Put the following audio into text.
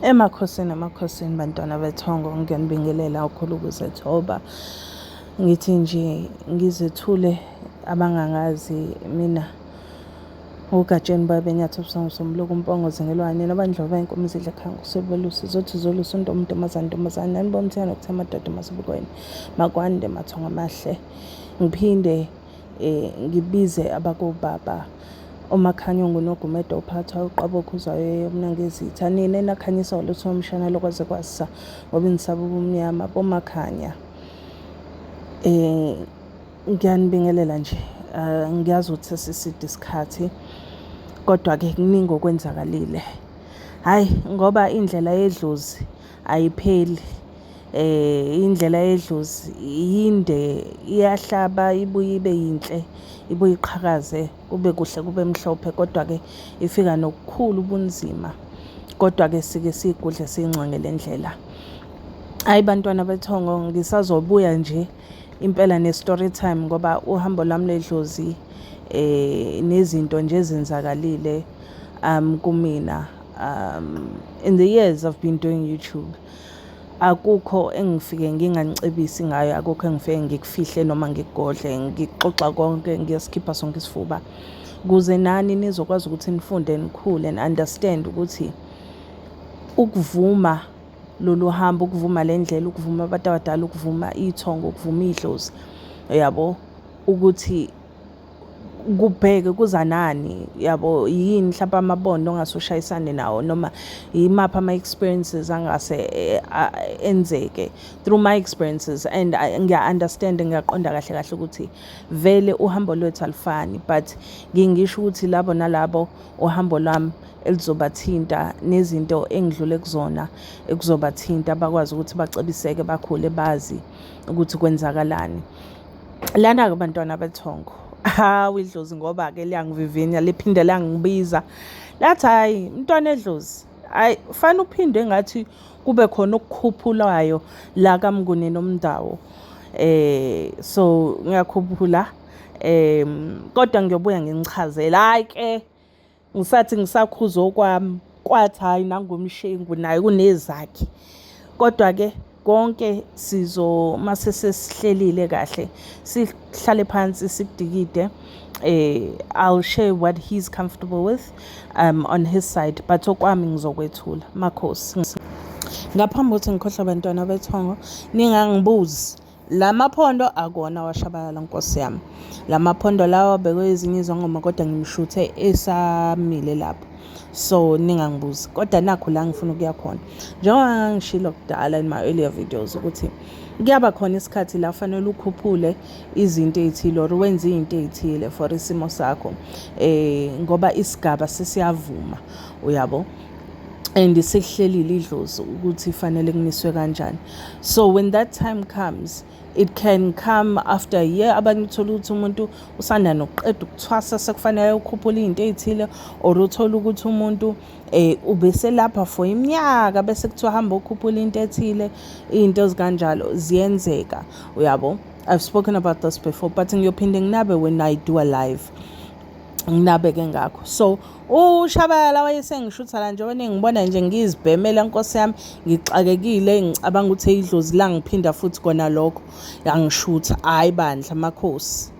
Emakhosini bantwana bethongo, ngiyanibingelela kakhulu ukuzethoba. Ngithi nje ngizethule abangangazi mina uGatsheni Babenyathi Sombuluko Mpongozi ngelwane nabandlovu beenkomo zidla ekhaya ngosebolusi zothi zolusi ntombazane nanibona ukuthi nokuthe amadoda masibukweni makwande mathonga amahle. Ngiphinde ngibize abakobaba uMakhanyongo noGumede ophathwa uqabokho uzayo yomnangezitha nina enakhanyisa olutho umshana lokwaze kwasa ngoba nisaba ubumnyama bomakhanya. Ngiyanibingelela nje ngiyazi ukuthi sesiside isikhathi kodwa-ke kuningi okwenzakalile. Hhayi ngoba indlela yedlozi ayipheli, indlela yedlozi yinde, iyahlaba ibuye ibe yinhle, ibuye iqhakaze kube kuhle kube mhlophe, kodwa-ke ifika nokukhulu ubunzima, kodwa-ke sike siyigudle siyingcenge le ndlela. Hhayi bantwana bethongo, ngisazobuya nje impela ne-story time ngoba uhambo lwami ledlozi nezinto nje ezenzakalile kumina in the years I've been doing YouTube. Akukho engifike nginganicebisi ngayo, akukho engifike ngikufihle noma ngikugodle, ngixoxa konke, ngiyasikhipha sonke isifuba ukuze nani nizokwazi ukuthi nifunde nikhule and-understand ukuthi ukuvuma lolu hambo, ukuvuma le ndlela, ukuvuma abantu abadala, ukuvuma iy'thongo, ukuvuma idlozi, yabo, ukuthi kubheke kuza nani, yabo, yini mhlawumbe amabondo ongase ushayisane nawo noma yimaphi ama-experiences angase enzeke through my experiences. And ngiya-understand, ngiyaqonda kahle kahle ukuthi vele uhambo lwethu alifani, but ngingisho ukuthi labo nalabo uhambo lwami elizobathinta nezinto engidlule kuzona ekuzobathinta bakwazi ukuthi bacebiseke bakhule bazi ukuthi kwenzakalani. Lana-ke bantwana bethongo, hawu idlozi ngoba-ke liyangivivinya liphinde langibiza lathi hhayi mntwana edlozi, hhayi fanele uphinde ngathi kube khona okukhuphulayo la kaMnguni Nomdawo. So ngiyakhuphula kodwa ngiyobuya nginichazela. Hhayi-ke ngisathi ngisakhuza okwami kwathi hhayi nangumshengu naye kunezakhe, kodwa-ke konke mase sesihlelile kahle sihlale phansi sikudikide. I'll share what he's comfortable with on his side, but okwami ngizokwethula. Makhosi. Ngaphambi kokuthi ngikhohlwe bantwana bethongo, ningangibuzi la maphondo akona washabalala nkosi yami. La maphondo lawa bekwe ezinye izangoma kodwa ngimshuthe esamile lapho. So ningangibuzi kodwa nakho la ngifuna ukuya khona, njengoba ngishilo kudala in my earlier videos ukuthi kuyaba khona isikhathi la fanele ukhuphule izinto ezithile or wenze izinto ezithile for isimo sakho ngoba isigaba sesiyavuma, uyabo, and sekuhlelile idlozi ukuthi fanele kuniswe kanjani. So when that time comes, it can come after a year. Abanye uthola ukuthi umuntu usanda nokuqeda ukuthwasa sekufanele ukhuphule izinto ezithile, or uthola ukuthi umuntu ubeselapha for iminyaka bese kuthiwa hamba ukhuphula into ethile. Izinto ezikanjalo ziyenzeka, uyabo. I've spoken about this before, but ngiyophinde nginabe when I do a live nginabeke ngakho. So uShabalala wayesengishutha la njengoba ningibona nje ngizibhemela nkosi yami, ngixakekile, ngicabanga ukuthi idlozi la ngiphinda futhi kona lokho yangishutha. Hayi bandla makhosi.